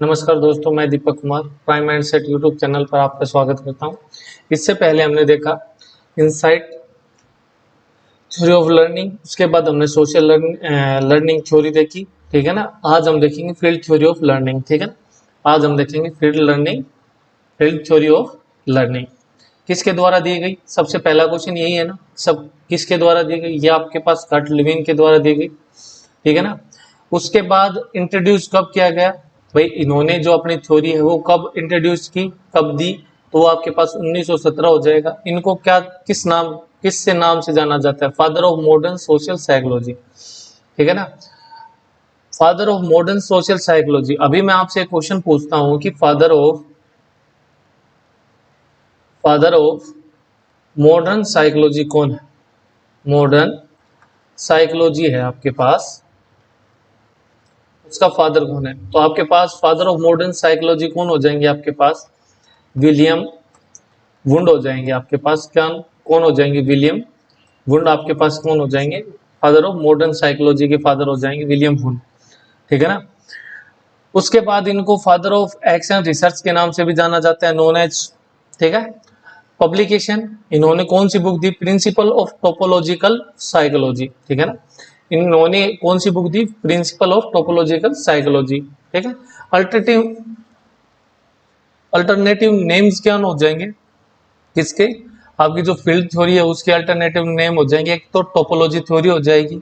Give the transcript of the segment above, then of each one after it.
नमस्कार दोस्तों, मैं Deepak Kumar prime mindset YouTube channel पर आपका स्वागत करता हूं। इससे पहले हमने देखा इनसाइट थ्योरी ऑफ लर्निंग, उसके बाद हमने सोशल लर्निंग थ्योरी देखी, ठीक है ना। आज हम देखेंगे फील्ड थ्योरी ऑफ लर्निंग, ठीक है ना। आज हम देखेंगे फील्ड थ्योरी ऑफ लर्निंग किसके द्वारा दी गई। सबसे पहला क्वेश्चन यही है ना, सब किसके द्वारा दी गई। ये आपके पास कर्ट लेविन के द्वारा दी गई, ठीक है ना। उसके बाद इंट्रोड्यूस कब किया गया, भाई इन्होंने जो अपनी थ्योरी है वो कब इंट्रोड्यूस की, कब दी, तो वो आपके पास 1917 हो जाएगा। इनको क्या किस से नाम से जाना जाता है, father of modern social psychology, ठीक है ना। Father of modern social psychology. अभी मैं आपसे एक क्वेश्चन पूछता हूं कि फादर ऑफ मॉडर्न साइकोलॉजी कौन है। मॉडर्न साइकोलॉजी है आपके पास, उसका फादर कौन है। तो आपके पास फादर ऑफ मॉडर्न साइकोलॉजी कौन हो जाएंगे, आपके पास विलियम वुंड हो जाएंगे। आपके पास क्या कौन हो जाएंगे, विलियम वुंड आपके पास कौन हो जाएंगे, फादर ऑफ मॉडर्न साइकोलॉजी के फादर हो जाएंगे विलियम वुंड, ठीक है ना। उसके बाद इनको फादर ऑफ एक्शन रिसर्च के नाम से भी जाना जाता है, नोन एज, ठीक है। पब्लिकेशन इन्होंने कौन सी बुक दी, प्रिंसिपल ऑफ टोपोलॉजिकल साइकोलॉजी, ठीक है ना। इन्होंने कौन सी बुक दी, प्रिंसिपल ऑफ टोपोलॉजिकल साइकोलॉजी, ठीक है। अल्टरनेटिव नेम्स क्या हो जाएंगे किसके, आपकी जो फील्ड थ्योरी है उसके अल्टरनेटिव नेम हो जाएंगे। एक तो टोपोलॉजी थ्योरी हो जाएगी,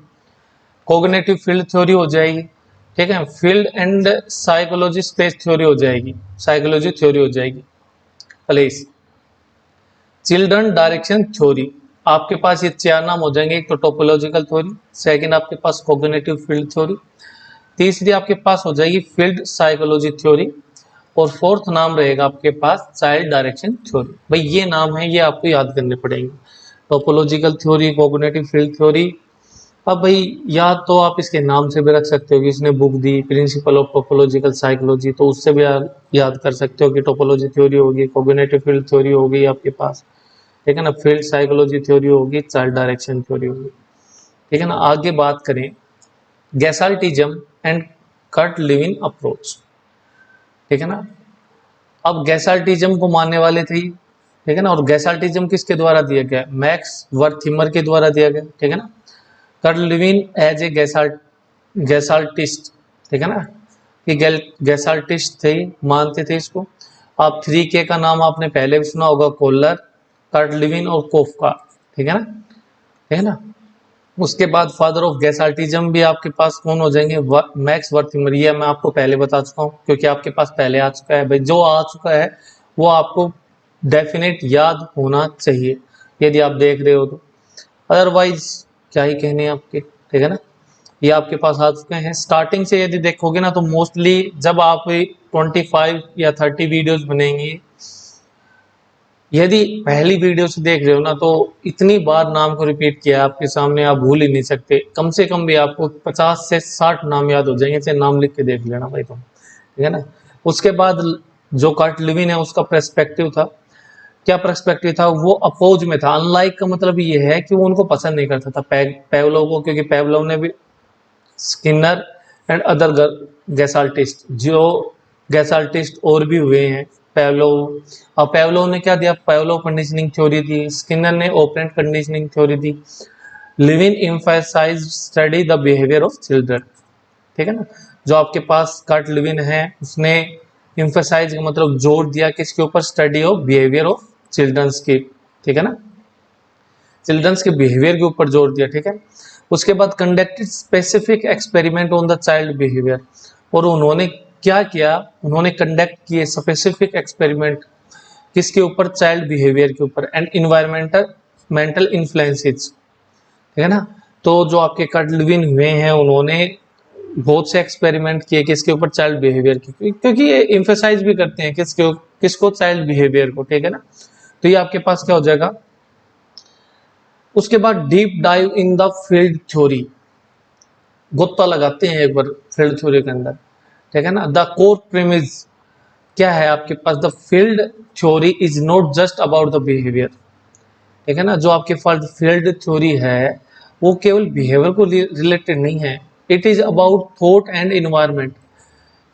कोग्निटिव फील्ड थ्योरी हो जाएगी, ठीक है। Field and psychology space theory हो जाएगी, साइकोलॉजी थ्योरी हो जाएगी। प्लेस चिल्ड्रन डायरेक्शन थ्योरी, आपके पास ये चार नाम हो जाएंगे। एक तो टोपोलॉजिकल थ्योरी, सेकंड आपके पास कोग्निटिव फील्ड थ्योरी, तीसरी आपके पास हो जाएगी फील्ड साइकोलॉजी थ्योरी, और फोर्थ नाम रहेगा आपके पास चाइल्ड डायरेक्शन थ्योरी। भाई ये नाम है, ये आपको याद करने पड़ेंगे, topological theory, cognitive field theory. अब भाई याद तो आप इसके नाम से भी रख सकते हो कि इसने बुक दी प्रिंसिपल ऑफ टोपोलॉजिकल साइकोलॉजी, तो उससे भी याद कर सकते हो कि टोपोलॉजी थ्योरी होगी, कोग्निटिव फील्ड थ्योरी होगी आपके पास, ठीक है ना, फील्ड साइकोलॉजी थ्योरी होगी, चाइल्ड डायरेक्शन थ्योरी होगी, ठीक है ना। आगे बात करें गैसाल्टिज्म एंड कर्ट लेविन अप्रोच, ठीक है ना। अब गैसाल्टिज्म को मानने वाले थे, ठीक है ना, और गैसाल्टिज्म किसके द्वारा दिया गया, मैक्स वर्थिमर के द्वारा दिया गया, ठीक है ना। कर्ट लेविन एज ए गैसाल्टिस्ट, ठीक है ना, कि गैसाल्टिस्ट थे, मानते थे इसको। आप 3K का नाम आपने पहले भी सुना होगा, कोलर, कर्ट लेविन और कोफका, ठीक है ना, ठीक है ना। उसके बाद फादर ऑफ गैसाल्टिज्म भी आपके पास कौन हो जाएंगे, मैक्स वर्थिमर। ये मैं आपको पहले बता चुका हूँ क्योंकि आपके पास पहले आ चुका है। भाई जो आ चुका है वो आपको डेफिनेट याद होना चाहिए यदि आप देख रहे हो तो, अदरवाइज क्या ही कहने आपके, ठीक है ना। ये आपके पास आ चुके हैं। स्टार्टिंग से यदि देखोगे ना तो मोस्टली जब आप 25 या 30 वीडियोस बनेंगी, यदि पहली वीडियो से देख रहे हो ना तो इतनी बार नाम को रिपीट किया आपके सामने, आप भूल ही नहीं सकते। कम से कम भी आपको 50 से 60 नाम याद हो जाएंगे, चाहे नाम लिख के देख लेना भाई तुम, ठीक है ना। उसके बाद जो कर्ट लेविन है उसका पर्सपेक्टिव था, क्या पर्सपेक्टिव था, वो अपोज में था। अनलाइक का मतलब ये है कि वो उनको पसंद नहीं करता था पेवलोव को, क्योंकि पेवलोव ने भी स्किनर एंड अदर गैसाल्टिस्ट, जो गैसाल्टिस्ट और भी हुए हैं, पेवलोव। और पेवलोव ने क्या दिया, पेवलोव कंडीशनिंग थ्योरी दी, स्किनर ने ऑपरेंट कंडीशनिंग थ्योरी दी। Lewin emphasized study the behaviour of children, ठीक है ना। जो आपके पास कर्ट लेविन है उसने एम्फसाइज का मतलब जोर दिया किसके ऊपर, study of behaviour of childrens की, ठीक है ना, चिल्ड्रंस के बिहेवियर के ऊपर जोर दिया, ठीक है। उसके बाद conducted specific experiment on the child behaviour, और उन्होंने क्या किया, उन्होंने कंडक्ट किए स्पेसिफिक एक्सपेरिमेंट किसके ऊपर, चाइल्ड बिहेवियर के ऊपर, एंड इन्वायरमेंटल इन्फ्लुएंसेस, ठीक है ना। तो जो आपके कर्ट लेविन हुए हैं उन्होंने बहुत से एक्सपेरिमेंट किए किसके ऊपर, चाइल्ड बिहेवियर के, क्योंकि ये एम्फसाइज भी करते हैं किसको, चाइल्ड बिहेवियर को, ठीक है ना। तो ये आपके पास क्या हो जाएगा। उसके बाद deep dive in the field theory, गोता लगाते हैं एक बार फील्ड थ्योरी के अंदर, ठीक है ना। द कोर प्रीमिस क्या है आपके पास, the field theory is not just about the behaviour, ठीक है ना। जो आपके पास फील्ड थ्योरी है वो केवल बिहेवियर को रिलेटेड नहीं है, it is about thought and environment,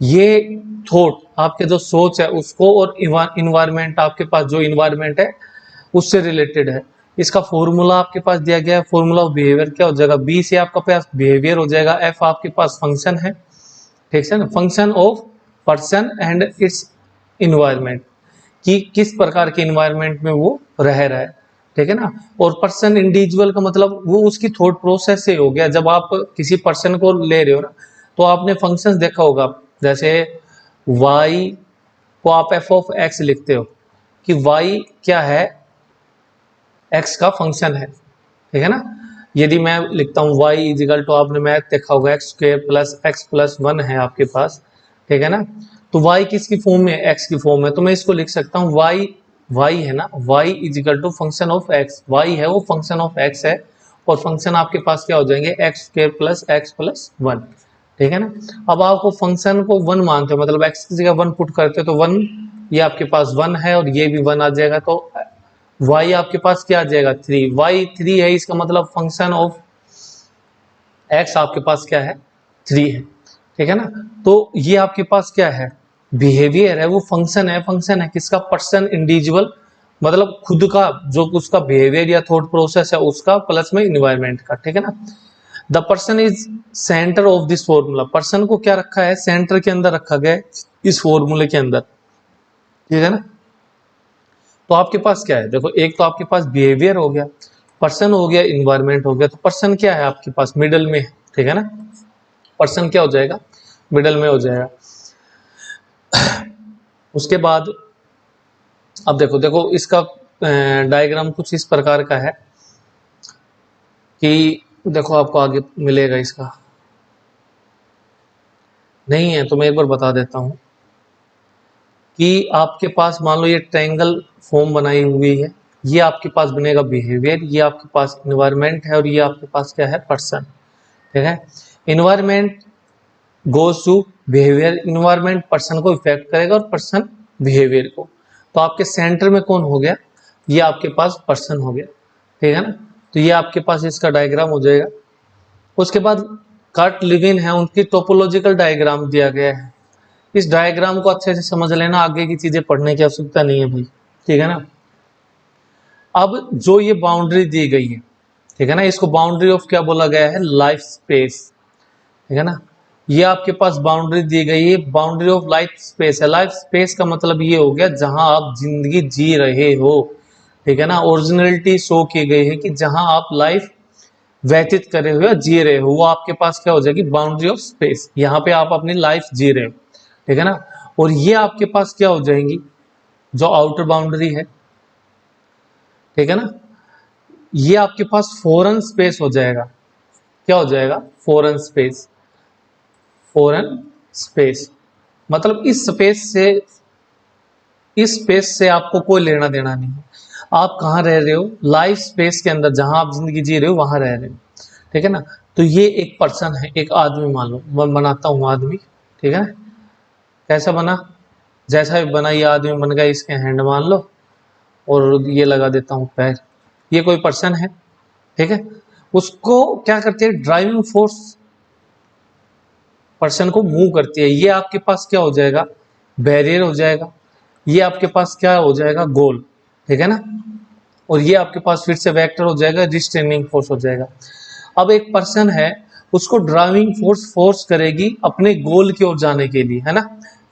ये थॉट आपके जो सोच है उसको और इन्वायरमेंट, आपके पास जो इन्वायरमेंट है उससे रिलेटेड है। इसका फॉर्मूला आपके पास दिया गया है, फॉर्मूला ऑफ बिहेवियर क्या हो जाएगा, बी से आपका पास बिहेवियर हो जाएगा, एफ आपके पास फंक्शन है, ठीक है ना, function of person and it's environment, कि किस प्रकार के इन्वायरमेंट में वो रह रहा है, ठीक है ना। और पर्सन इंडिविजुअल का मतलब वो उसकी थॉट प्रोसेस से हो गया। जब आप किसी पर्सन को ले रहे हो ना, तो आपने फंक्शंस देखा होगा, जैसे y को आप f ऑफ x लिखते हो कि y क्या है, x का फंक्शन है, ठीक है ना। यदि मैं लिखता हूँ y इजिकल टू, आपने मैथ देखा होगा, x square plus x plus one है आपके पास, ठीक है ना। तो y किसकी फॉर्म में है, x की फॉर्म में, तो मैं इसको लिख सकता हूँ y है ना, y is equal to function of x, y है वो फंक्शन ऑफ x है, और फंक्शन आपके पास क्या हो जाएंगे, x square plus x plus one, ठीक है ना। अब आपको फंक्शन को वन मानते हो, मतलब x की जगह वन पुट करते हो तो वन, ये आपके पास वन है और ये भी वन आ जाएगा, तो y आपके पास क्या आ जाएगा, थ्री, y थ्री है, इसका मतलब फंक्शन ऑफ x आपके पास क्या है, थ्री है, ठीक है ना। तो ये आपके पास क्या है, बिहेवियर है, वो फंक्शन है किसका, पर्सन इंडिविजुअल, मतलब खुद का जो उसका बिहेवियर या थॉट प्रोसेस है उसका, प्लस में इन्वायरमेंट का, ठीक है ना। The person is centre of this formula, person को क्या रखा है, सेंटर के अंदर रखा गया है इस फॉर्मूले के अंदर, ठीक है ना। तो आपके पास क्या है, देखो एक तो आपके पास बिहेवियर हो गया, पर्सन हो गया, इन्वायरमेंट हो गया, तो पर्सन क्या है आपके पास, मिडल में, ठीक है ना। पर्सन क्या हो जाएगा, मिडल में हो जाएगा। उसके बाद अब देखो इसका डायग्राम कुछ इस प्रकार का है कि देखो आपको आगे मिलेगा, इसका नहीं है तो मैं एक बार बता देता हूं कि आपके पास मान लो ये ट्रायंगल फॉर्म बनाई हुई है, ये आपके पास बनेगा बिहेवियर, ये आपके पास इन्वायरमेंट है, और ये आपके पास क्या है, पर्सन, ठीक है। Environment goes to behaviour, environment person को इफेक्ट करेगा और पर्सन बिहेवियर को, तो आपके सेंटर में कौन हो गया, ये आपके पास पर्सन हो गया, ठीक है ना। तो ये आपके पास इसका डायग्राम हो जाएगा। उसके बाद कार्ट लिविन है, उनकी टोपोलॉजिकल डायग्राम दिया गया है, इस डायग्राम को अच्छे से समझ लेना, आगे की चीजें पढ़ने की आवश्यकता नहीं है भाई, ठीक है ना। अब जो ये बाउंड्री दी गई है, ठीक है ना, इसको बाउंड्री ऑफ क्या बोला गया है, लाइफ स्पेस, ठीक है ना। ये आपके पास बाउंड्री दी गई है, बाउंड्री ऑफ लाइफ स्पेस है। लाइफ स्पेस का मतलब ये हो गया जहां आप जिंदगी जी रहे हो, ठीक है ना। ओरिजिनलिटी शो की गई है कि जहां आप लाइफ व्यतीत करे हुए जी रहे हो, वो आपके पास क्या हो जाएगी, बाउंड्री ऑफ स्पेस, यहाँ पे आप अपनी लाइफ जी रहे हो, ठीक है ना। और ये आपके पास क्या हो जाएंगी, जो आउटर बाउंड्री है, ठीक है ना, ये आपके पास फॉरेन स्पेस हो जाएगा, क्या हो जाएगा, फॉरेन स्पेस, फॉरेन स्पेस, मतलब इस स्पेस से आपको कोई लेना देना नहीं है, आप कहाँ रह रहे हो, लाइफ स्पेस के अंदर, जहां आप जिंदगी जी रहे हो वहां रह रहे हो, ठीक है ना। तो ये एक पर्सन है, एक आदमी मान लो, मैं बनाता हूँ आदमी, ठीक है ना, कैसा बना, जैसा भी बना ये आदमी बन गया, इसके हैंड मान लो, और ये लगा देता हूँ पैर, ये कोई पर्सन है, ठीक है। उसको क्या करते हैं, ड्राइविंग फोर्स पर्सन को मूव करती है, ये आपके पास क्या हो जाएगा, बैरियर हो जाएगा, ये आपके पास क्या हो जाएगा, गोल, ठीक है ना। और ये आपके पास फिर से वेक्टर हो जाएगा, रिस्ट्रेनिंग फोर्स हो जाएगा। अब एक पर्सन है, उसको ड्राइविंग फोर्स करेगी अपने गोल की ओर जाने के लिए, है ना।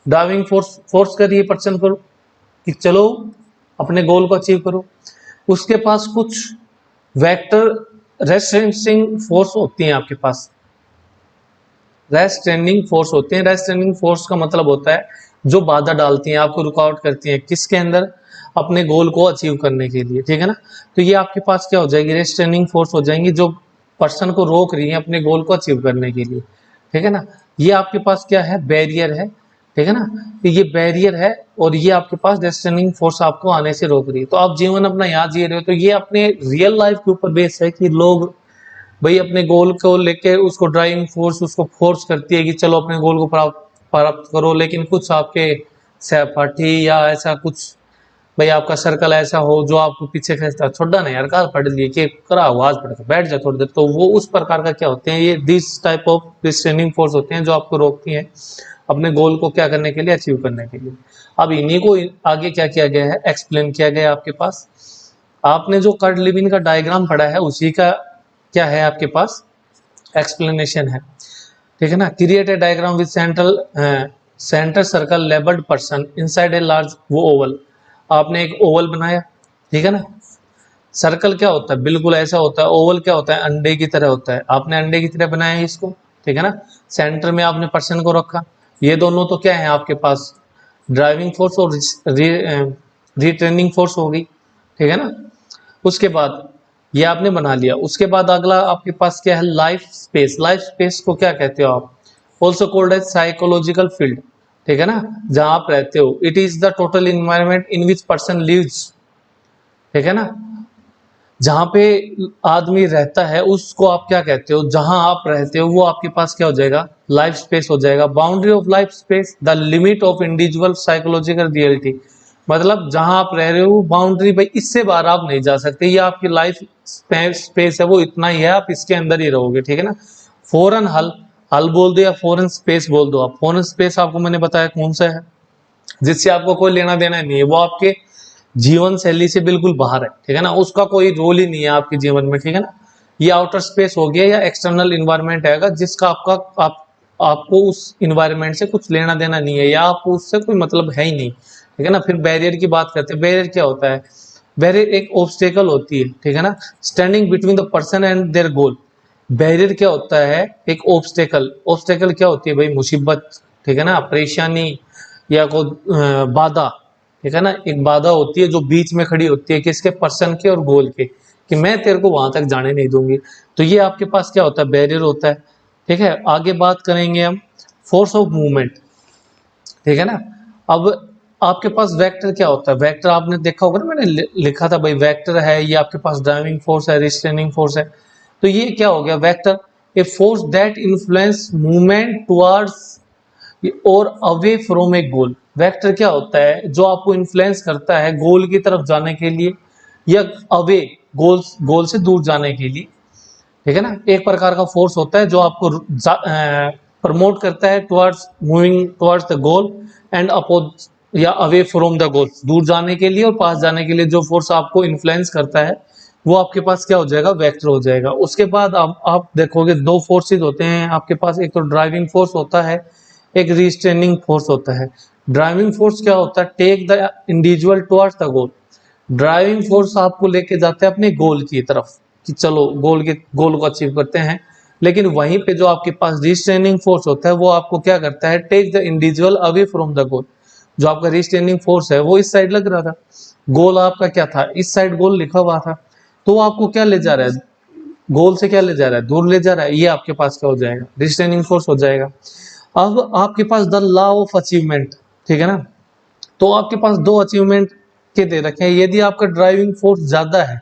ड्राइविंग फोर्स कर रही है पर्सन को कि चलो अपने गोल को अचीव करो। उसके पास कुछ वेक्टर रेस्ट्रेनिंग फोर्स होती हैं आपके पास, रेस्ट्रेनिंग फोर्स होते हैं। रेस्ट्रेनिंग फोर्स का मतलब होता है जो बाधा डालती हैं, आपको रुकावट करती हैं, किसके अंदर, अपने गोल को अचीव करने के लिए, ठीक है ना। तो ये आपके पास क्या हो जाएगी, रेस्ट्रेनिंग फोर्स हो जाएंगी, जो पर्सन को रोक रही है अपने गोल को अचीव करने के लिए, ठीक है ना। ये आपके पास क्या है, बैरियर है, ठीक है ना। तो ये बैरियर है, और ये आपके पास रेस्ट्रेनिंग फोर्स आपको आने से रोक रही है। तो आप जीवन अपना यहाँ जी रहे हो, तो ये अपने रियल लाइफ के ऊपर बेस है कि लोग भाई अपने गोल को लेके उसको ड्राइविंग फोर्स उसको फोर्स करती है कि चलो अपने गोल को प्राप्त करो, लेकिन कुछ आपके सहपाठी या ऐसा कुछ, भाई आपका सर्कल ऐसा हो जो आपको पीछे खींचता, छोड़ा नहीं यार, कहा पढ़ लिए कि करा आवाज पढ़ बैठ जा थोड़ी देर, तो वो उस प्रकार का क्या होते हैं, ये this type of restraining force होते हैं जो आपको रोकती हैं अपने गोल को क्या करने के लिए, अचीव करने के लिए। अब इन्हीं को आगे क्या किया गया है, एक्सप्लेन किया गया है आपके पास। आपने जो कर्ट लेविन का डायग्राम पढ़ा है उसी का क्या है आपके पास, एक्सप्लेनेशन है, ठीक है ना। Create a diagram with centre circle labelled person inside a large, वो ओवल, आपने एक ओवल बनाया, ठीक है ना। सर्कल क्या होता है, बिल्कुल ऐसा होता है। ओवल क्या होता है, अंडे की तरह होता है। आपने अंडे की तरह बनाया है इसको, ठीक है ना। सेंटर में आपने पर्सन को रखा। ये दोनों तो क्या है आपके पास, ड्राइविंग फोर्स और रिट्रेनिंग फोर्स हो गई, ठीक है ना। उसके बाद ये आपने बना लिया। उसके बाद अगला आपके पास क्या है, लाइफ स्पेस। लाइफ स्पेस को क्या कहते हो आप, also called as psychological field, ठीक है ना, जहां आप रहते हो। It is the total environment in which person lives, ठीक है ना, जहां पे आदमी रहता है उसको आप क्या कहते हो, जहां आप रहते हो वो आपके पास क्या हो जाएगा, लाइफ स्पेस हो जाएगा। Boundary of life space the limit of individual psychological reality, मतलब जहां आप रह रहे हो बाउंड्री, भाई इससे बाहर आप नहीं जा सकते, ये आपकी लाइफ स्पेस है, वो इतना ही है, आप इसके अंदर ही रहोगे, ठीक है ना। फॉरेन हल, हल बोल दो या फॉरेन स्पेस बोल दो आप। फॉरेन स्पेस आपको मैंने बताया कौन सा है, जिससे आपको कोई लेना देना नहीं है, वो आपके जीवन शैली से बिल्कुल बाहर है, ठीक है ना, उसका कोई रोल ही नहीं है आपके जीवन में, ठीक है ना। ये आउटर स्पेस हो गया या एक्सटर्नल इन्वायरमेंट है जिसका आपको उस इन्वायरमेंट से कुछ लेना देना नहीं है, या आपको उससे कोई मतलब है ही नहीं, ठीक है ना। फिर बैरियर की बात करते हैं। बैरियर क्या होता है, बैरियर एक ऑब्स्टेकल होती है, ठीक है ना, standing between the person and there goal. Barrier क्या होता है, एक ऑब्स्टेकल। ऑब्स्टेकल क्या होती है भाई, मुसीबत, ठीक है ना, परेशानी या कोई बाधा, ठीक है ना। एक बाधा होती है जो बीच में खड़ी होती है किसके, पर्सन के और गोल के, कि मैं तेरे को वहां तक जाने नहीं दूंगी। तो ये आपके पास क्या होता है, बैरियर होता है, ठीक है। आगे बात करेंगे हम फोर्स ऑफ मूवमेंट, ठीक है ना। अब आपके पास वेक्टर क्या होता है, वेक्टर आपने देखा होगा ना, मैंने लिखा था भाई वेक्टर है, ये आपके पास ड्राइविंग फोर्स है, रिस्ट्रेनिंग फोर्स है। तो ये क्या हो गया vector, a force that influence movement towards or away from a goal. Vector क्या होता है, जो आपको इन्फ्लुएंस करता है गोल की तरफ जाने के लिए या अवे, गोल से दूर जाने के लिए, ठीक है ना। एक प्रकार का फोर्स होता है जो आपको प्रमोट करता है towards moving towards the goal and oppose या अवे फ्रॉम द गोल, दूर जाने के लिए और पास जाने के लिए जो फोर्स आपको इन्फ्लुएंस करता है वो आपके पास क्या हो जाएगा, वेक्टर हो जाएगा। उसके बाद आप देखोगे दो फोर्सेस होते हैं आपके पास, एक तो ड्राइविंग फोर्स होता है, एक रिस्ट्रेनिंग फोर्स होता है। ड्राइविंग फोर्स क्या होता है, take the individual towards the goal. Driving force आपको लेके जाते हैं अपने गोल की तरफ, कि चलो गोल को अचीव करते हैं। लेकिन वहीं पे जो आपके पास रिस्ट्रेनिंग फोर्स होता है वो आपको क्या करता है, take the individual away from the goal. जो आपका रिस्ट्रेनिंग फोर्स है वो इस साइड लग रहा था, गोल आपका क्या था, इस साइड गोल लिखा हुआ था, तो वो आपको क्या ले जा रहा है, गोल से क्या ले जा रहा है, दूर ले जा रहा है। ये आपके पास क्या हो जाएगा, रिस्ट्रेनिंग फोर्स हो जाएगा। अब आपके पास द लॉ ऑफ अचीवमेंट, ठीक है ना। तो आपके पास दो अचीवमेंट के दे रखे हैं। यदि आपका ड्राइविंग फोर्स ज्यादा है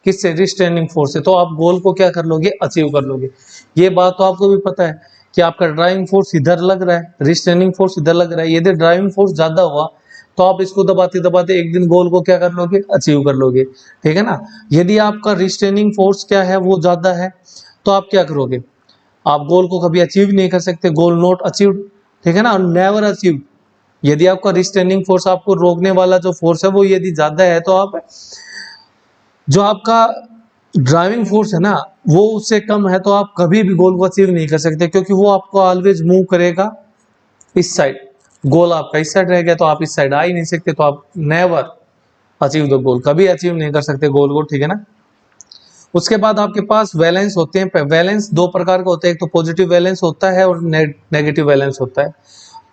किससे, रिस्ट्रेनिंग फोर्स से, तो आप गोल को क्या कर लोगे, अचीव कर लोगे। ये बात तो आपको भी पता है कि आपका ड्राइविंग फोर्स इधर लग रहा है, रिस्ट्रेनिंग फोर्स इधर लग रहा है। यदि ड्राइविंग फोर्स ज्यादा हुआ तो आप इसको दबाते दबाते एक दिन गोल को क्या कर लोगे, अचीव कर लोगे, ठीक है ना। यदि आपका रिस्ट्रेनिंग फोर्स क्या है, वो ज्यादा है, तो आप क्या करोगे, आप गोल को कभी अचीव नहीं कर सकते, गोल नॉट अचीव्ड, ठीक है ना, नेवर अचीव्ड। यदि आपका रिस्ट्रेनिंग फोर्स, आपको रोकने वाला जो फोर्स है वो यदि ज्यादा है, तो आप जो आपका ड्राइविंग फोर्स है ना वो उससे कम है, तो आप कभी भी गोल को अचीव नहीं कर सकते, क्योंकि वो आपको ऑलवेज मूव करेगा इस साइड। गोल आपका इस साइड रह गया तो आप इस साइड आ ही नहीं सकते, तो आप नेवर अचीव द गोल, कभी अचीव नहीं कर सकते गोल को, ठीक है ना। उसके बाद आपके पास वैलेंस होते हैं। वैलेंस दो प्रकार का होता है, एक तो पॉजिटिव वैलेंस होता है और नेगेटिव वैलेंस होता है।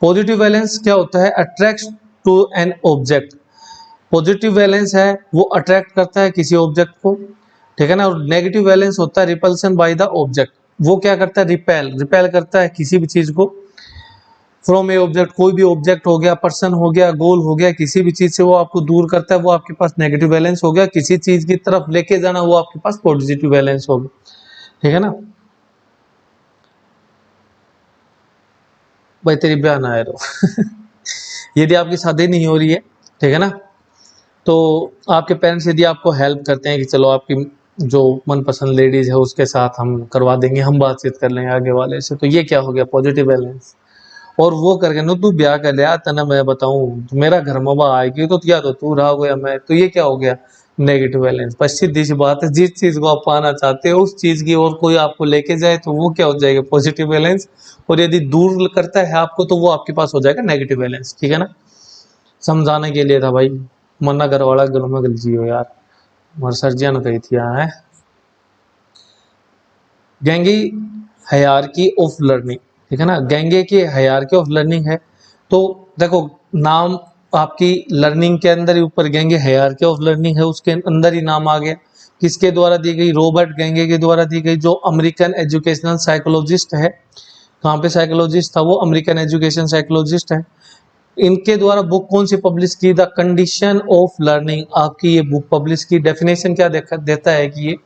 पॉजिटिव वैलेंस क्या होता है, attract to an object. Positive valence है वो अट्रैक्ट करता है किसी ऑब्जेक्ट को, ठीक है ना। और नेगेटिव वैलेंस होता है रिपल्सन बाय द ऑब्जेक्ट, वो क्या करता है, रिपेल करता है किसी भी चीज को फ्रॉम ए ऑब्जेक्ट। कोई भी ऑब्जेक्ट हो गया, पर्सन हो गया, गोल हो गया, किसी भी चीज से वो आपको दूर करता है, वो आपके पास नेगेटिव वैलेंस हो गया। किसी चीज की तरफ लेके जाना, वो आपके पास पॉजिटिव वैलेंस हो गया, ठीक है ना। भाई तेरी बयान आए रहो यदि आपकी शादी नहीं हो रही है, ठीक है ना, तो आपके पेरेंट्स यदि आपको हेल्प करते हैं कि चलो आपकी जो मनपसंद लेडीज है उसके साथ हम करवा देंगे, हम बातचीत कर लेंगे आगे वाले से, तो ये क्या हो गया, पॉजिटिव वैलेंस। और वो करके ना तू ब्याह कर लिया तना मैं बताऊं मेरा घर में बा आएगी तो या तो तू रहा गया मैं तो ये क्या हो गया नेगेटिव बैलेंस। पर सीधी सी बात है जिस चीज को आप पाना चाहते हो उस चीज की और कोई आपको लेके जाए तो वो क्या हो जाएगा पॉजिटिव बैलेंस, और यदि दूर करता है आपको तो वो आपके पास हो जाएगा नेगेटिव बैलेंस। ठीक है ना, समझाने के लिए था भाई, मना घर वाला गलों में गलजी हो यार, हमारे सर्जिया ने कही थी है गैंगी हायरार्की ऑफ लर्निंग। ठीक है ना, गैंगे की हायरार्की ऑफ लर्निंग है। तो देखो नाम आपकी लर्निंग के अंदर ही ऊपर गैंगे हायरार्की ऑफ लर्निंग है, उसके अंदर ही नाम आ गया। किसके द्वारा दी गई, रॉबर्ट गैंगे के द्वारा दी गई, जो अमेरिकन एजुकेशनल साइकोलॉजिस्ट है। कहाँ पे साइकोलॉजिस्ट था वो, अमेरिकन एजुकेशन साइकोलॉजिस्ट है। इनके द्वारा बुक कौन सी पब्लिश की, द कंडीशन ऑफ लर्निंग। आपकी ये बुक पब्लिश की, डेफिनेशन क्या देता है कि ये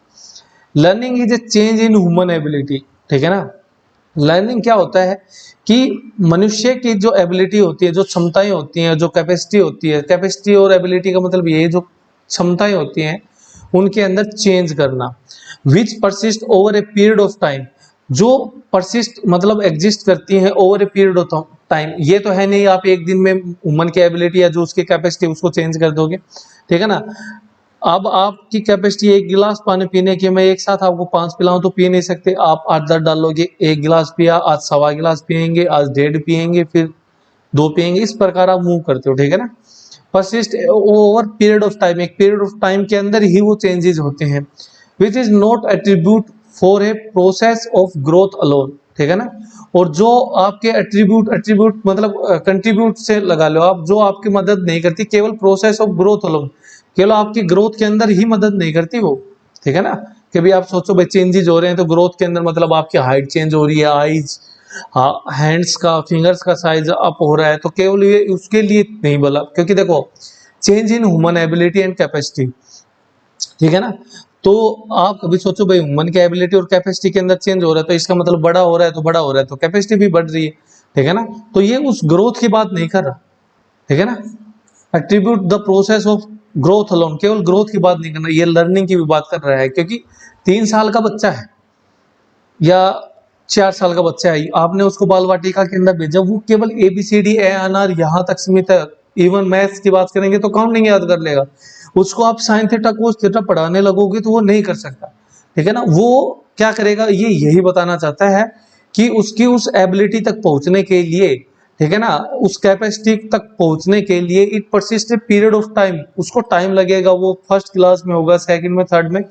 learning is a change in human ability. ठीक है ना, लर्निंग क्या होता है कि मनुष्य की जो एबिलिटी होती है, जो क्षमताएं होती हैं, जो कैपेसिटी होती है, कैपेसिटी और एबिलिटी का मतलब ये जो क्षमताएं होती हैं उनके अंदर चेंज करना, which persist over a period of time, जो परसिस्ट मतलब एग्जिस्ट करती हैं over a period of time. ये तो है नहीं आप एक दिन में ह्यूमन की एबिलिटी या जो उसकी कैपेसिटी उसको चेंज कर दोगे। ठीक है ना, अब आपकी कैपेसिटी एक गिलास पानी पीने की, मैं एक साथ आपको 5 पिलाऊं तो पी नहीं सकते, आप 8-10 डालोगे, एक गिलास पिया, आज 1.25 गिलास पियेंगे, आज 1.5 पियेंगे, फिर 2 पियेंगे, इस प्रकार आप मूव करते हो। ठीक है ना, persist over period of time, एक पीरियड ऑफ टाइम के अंदर ही वो चेंजेस होते हैं, which is not attribute for a process of growth alone. ठीक है ना, और जो आपके एट्रीब्यूट मतलब कंट्रीब्यूट से लगा लो आप, जो आपकी मदद नहीं करती, केवल प्रोसेस ऑफ ग्रोथ अलोन, केवल आपकी ग्रोथ के अंदर ही मदद नहीं करती वो। ठीक है ना, कि भी आप सोचो भाई चेंजेस हो रहे हैं तो ग्रोथ के अंदर मतलब आपकी हाइट चेंज हो रही है, आईज, हैंड्स का, फिंगर्स का साइज अप हो रहा है, तो केवल ये उसके लिए नहीं बोला, क्योंकि देखो change in human ability and capacity. ठीक है ना, तो आप कभी सोचो भाई ह्यूमन की एबिलिटी और कैपेसिटी के अंदर चेंज हो रहा है तो इसका मतलब बड़ा हो रहा है, तो बड़ा हो रहा है तो कैपेसिटी भी बढ़ रही है। ठीक है ना, तो ये उस ग्रोथ की बात नहीं कर रहा। ठीक है ना, attribute the process of growth alone, केवल ग्रोथ की बात नहीं करना, ये लर्निंग की भी बात कर रहा है। क्योंकि 3 साल का बच्चा है या 4 साल का बच्चा है, आपने उसको बाल वाटिका के अंदर भेजा, वो केवल ABCD ए अनार यहाँ तक सीमित है, इवन मैथ्स की बात करेंगे तो काउंटिंग याद कर लेगा। उसको आप साइन थीटा कोस थीटा पढ़ाने लगोगे तो वो नहीं कर सकता। ठीक है ना, वो क्या करेगा, ये यही बताना चाहता है कि उसकी उस एबिलिटी तक पहुंचने के लिए, ठीक है ना, उस कैपेसिटी तक पहुंचने के लिए it persist A period of time, उसको टाइम लगेगा। वो फर्स्ट क्लास में होगा, सेकंड में, थर्ड में,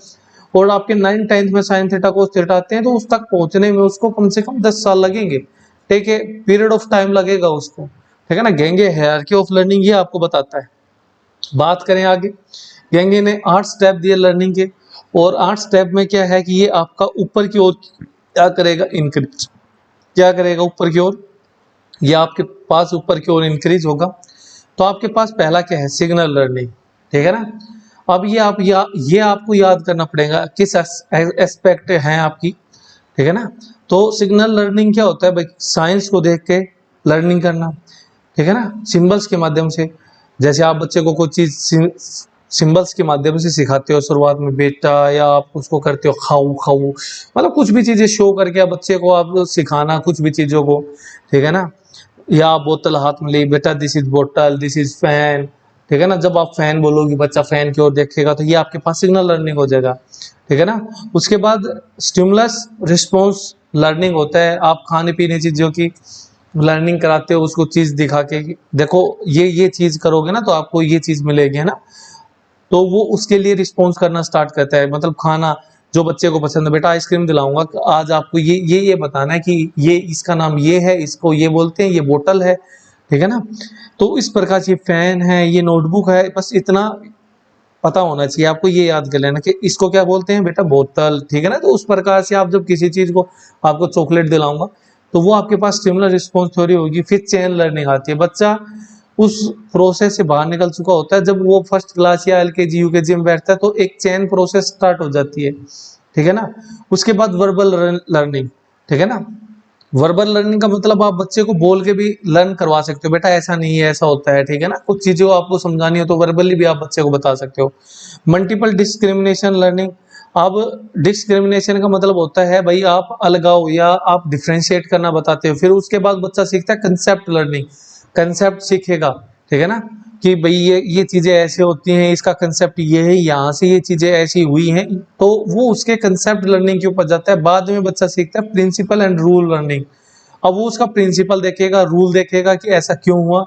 और आपके 9th 10th में साइन थीटा कोस थीटा आते हैं तो उस तक पहुंचने में उसको कम से कम 10 साल लगेंगे। ठीक है, पीरियड ऑफ टाइम लगेगा उसको। ठीक है ना, गैंगे हायरार्की ऑफ लर्निंग ये आपको बताता है। बात करें आगे, गैंगे ने 8 स्टेप दिए लर्निंग के, और 8 स्टेप में क्या है कि ये आपका ऊपर की ओर क्या करेगा, इंक्रीज, क्या करेगा ऊपर की ओर, ये आपके पास ऊपर की ओर इंक्रीज होगा। तो आपके पास पहला क्या है, सिग्नल लर्निंग। ठीक है ना, अब ये आपको याद करना पड़ेगा किस एस्पेक्ट है आपकी। ठीक है ना, तो सिग्नल लर्निंग क्या होता है भाई, साइंस को देख के लर्निंग करना। ठीक है ना, सिंबल्स के माध्यम से, जैसे आप बच्चे को कोई चीज सिंबल्स के माध्यम से सिखाते हो शुरुआत में बेटा, या आप उसको करते हो खाऊ खाऊ, मतलब कुछ भी चीजें शो करके आप बच्चे को आप सिखाना कुछ भी चीजों को। ठीक है ना, या बोतल हाथ में ली, बेटा दिस इज बोतल, दिस इज फैन। ठीक है ना, जब आप फैन बोलोगे बच्चा फैन की ओर देखेगा तो ये आपके पास सिग्नल लर्निंग हो जाएगा। ठीक है ना, उसके बाद स्टिमुलस रिस्पॉन्स लर्निंग होता है, आप खाने पीने चीजों की लर्निंग कराते हो, उसको चीज दिखा के देखो ये चीज करोगे ना तो आपको ये चीज मिलेगी, है ना, तो वो उसके लिए रिस्पॉन्स करना स्टार्ट करता है। मतलब खाना जो बच्चे को पसंद है, बेटा आइसक्रीम दिलाऊंगा, आज आपको ये बताना है कि ये इसका नाम ये है, इसको ये बोलते हैं, ये बोतल है। ठीक है ना, तो इस प्रकार से फैन है, ये नोटबुक है, बस इतना पता होना चाहिए आपको, ये याद कर लेना कि इसको क्या बोलते हैं बेटा, बोतल। ठीक है ना, तो उस प्रकार से आप जब किसी चीज को, आपको चॉकलेट दिलाऊंगा तो वो आपके पास स्टिमुलस रिस्पॉन्स थ्योरी होगी। फिर चेन लर्निंग आती है, बच्चा उस प्रोसेस से बाहर निकल चुका होता है, जब वो फर्स्ट क्लास या LKG UKG में बैठता है तो एक चेन प्रोसेस स्टार्ट हो जाती है। ठीक है ना, उसके बाद वर्बल लर्निंग। ठीक है ना, वर्बल लर्निंग का मतलब आप बच्चे को बोल के भी लर्न करवा सकते हो, बेटा ऐसा नहीं है ऐसा होता है। ठीक है ना, कुछ चीजें आपको समझानी हो तो वर्बली भी आप बच्चे को बता सकते हो। मल्टीपल डिस्क्रिमिनेशन लर्निंग, अब डिस्क्रिमिनेशन का मतलब होता है भाई आप अलगाव या आप डिफ्रेंशिएट करना बताते हो। फिर उसके बाद बच्चा सीखता है कंसेप्ट लर्निंग, कंसेप्ट सीखेगा, ठीक है ना, कि भाई ये चीजें ऐसे होती हैं, इसका कंसेप्ट ये है, यहाँ से ये चीजें ऐसी हुई हैं, तो वो उसके कंसेप्ट लर्निंग के ऊपर जाता है। बाद में बच्चा सीखता है प्रिंसिपल एंड रूल लर्निंग। अब वो उसका प्रिंसिपल देखेगा, रूल देखेगा कि ऐसा क्यों हुआ,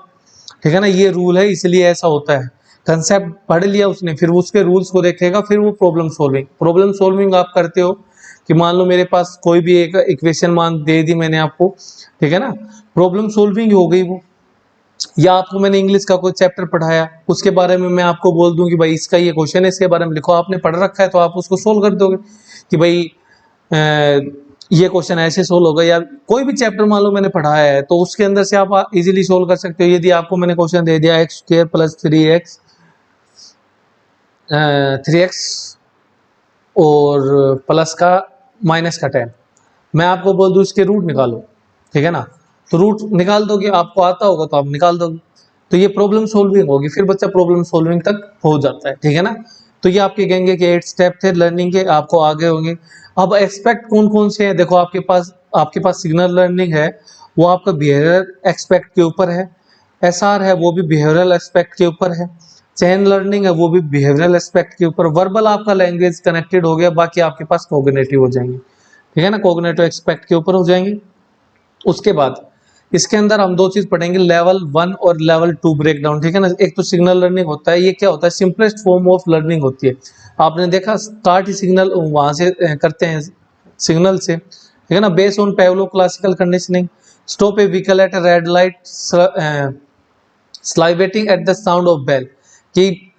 ठीक है ना, ये रूल है इसलिए ऐसा होता है। कंसेप्ट पढ़ लिया उसने, फिर उसके रूल्स को देखेगा, फिर वो प्रॉब्लम सॉल्विंग, प्रॉब्लम सॉल्विंग आप करते हो कि मान लो मेरे पास कोई भी एक इक्वेशन मान दे दी मैंने आपको, ठीक है ना, प्रॉब्लम सॉल्विंग हो गई वो। या आपको मैंने इंग्लिश का कोई चैप्टर पढ़ाया, उसके बारे में मैं आपको बोल दूं कि भाई इसका ये क्वेश्चन है, इसके बारे में लिखो, आपने पढ़ रखा है तो आप उसको सोल्व कर दोगे कि भाई ये क्वेश्चन ऐसे सोल्व होगा। या कोई भी चैप्टर मान लो मैंने पढ़ाया है तो उसके अंदर से आप इजीली सोल्व कर सकते हो। यदि आपको मैंने क्वेश्चन दे दिया एक्स स्क्वायर प्लस 3x और प्लस का माइनस का 10, मैं आपको बोल दूं इसके रूट निकालो, ठीक है ना, तो रूट निकाल दोगे, आपको आता होगा तो आप निकाल दोगे, तो ये प्रॉब्लम सोल्विंग होगी। फिर बच्चा प्रॉब्लम सोल्विंग तक पहुंच जाता है, ठीक है ना। तो ये आपके कहेंगे कि 8 स्टेप थे लर्निंग के, आपको आगे होंगे। अब एक्सपेक्ट कौन कौन से हैं, देखो आपके पास सिग्नल लर्निंग है, वो आपका बिहेवियर एक्सपेक्ट के ऊपर है। एसआर है, वो भी बिहेवियरल एस्पेक्ट के ऊपर है। चेन लर्निंग है, वो भी बिहेवियरल एस्पेक्ट के ऊपर। वर्बल आपका लैंग्वेज कनेक्टेड हो गया, बाकी आपके पास कोग्निटिव हो जाएंगे, ठीक है ना, कोग्निटिव एक्सपेक्ट के ऊपर हो जाएंगे। उसके बाद इसके अंदर हम दो चीज पढ़ेंगे, लेवल 1 और लेवल 2 ब्रेकडाउन, ठीक है ना। एक तो सिग्नल लर्निंग होता है, ये क्या होता है, सिंपलेस्ट फॉर्म ऑफ लर्निंग होती है। आपने देखा स्टार्ट ही सिग्नल वहां से करते हैं, सिग्नल से, ठीक है ना, based on Pavlov classical conditioning. Stop a vehicle at a red light, salivating at the sound of bell, कि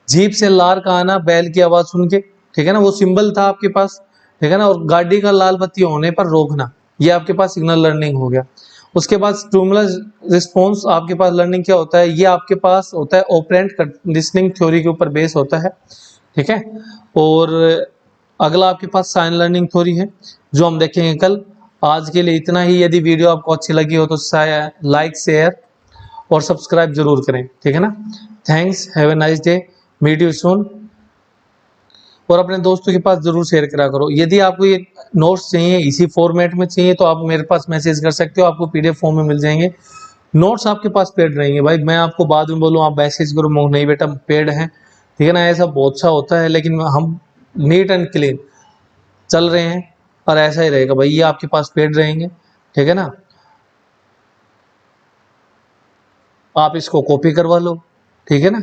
जीप से लार का आना बैल की आवाज सुन के, ठीक है ना, वो सिंबल था आपके पास, ठीक है ना, और गाड़ी का लाल बत्ती होने पर रोकना, ये आपके पास सिग्नल लर्निंग हो गया। उसके बाद स्टिमुलस रिस्पॉन्स आपके पास लर्निंग क्या होता है, ये आपके पास होता है ऑपरेंट कंडीशनिंग थ्योरी के ऊपर बेस होता है, ठीक है। और अगला आपके पास साइन लर्निंग थ्योरी है जो हम देखेंगे कल। आज के लिए इतना ही। यदि वीडियो आपको अच्छी लगी हो तो लाइक शेयर और सब्सक्राइब जरूर करें, ठीक है ना। Thanks, have a nice day, meet you soon. और अपने दोस्तों के पास जरूर शेयर करा करो। यदि आपको ये नोट्स चाहिए, इसी फॉर्मेट में चाहिए, तो आप मेरे पास मैसेज कर सकते हो, आपको पीडीएफ फॉर्म में मिल जाएंगे। नोट्स आपके पास पेड रहेंगे भाई, मैं आपको बाद में बोलूँ आप मैसेज करो नहीं बेटा पेड है, ठीक है ना, ऐसा बहुत सा होता है, लेकिन हम नीट एंड क्लीन चल रहे हैं और ऐसा ही रहेगा भाई, ये आपके पास पेड रहेंगे, ठीक है ना। आप इसको कॉपी करवा लो, ठीक है ना,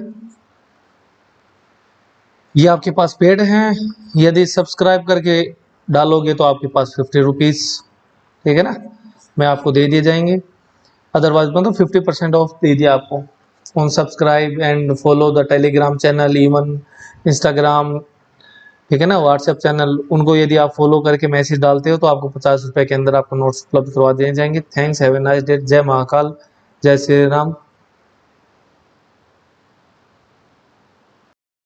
ये आपके पास पेड हैं। यदि सब्सक्राइब करके डालोगे तो आपके पास 50 रुपीज़, ठीक है ना, मैं आपको दे दिए जाएंगे। अदरवाइज मतलब 50% ऑफ दे दिया आपको on subscribe and follow the Telegram channel, even Instagram, ठीक है ना, व्हाट्सएप चैनल, उनको यदि आप फॉलो करके मैसेज डालते हो तो आपको 50 रुपये के अंदर आपको नोट्स उपलब्ध करवा दिए जाएंगे। Thanks, have a nice day, जय महाकाल, जय श्री राम।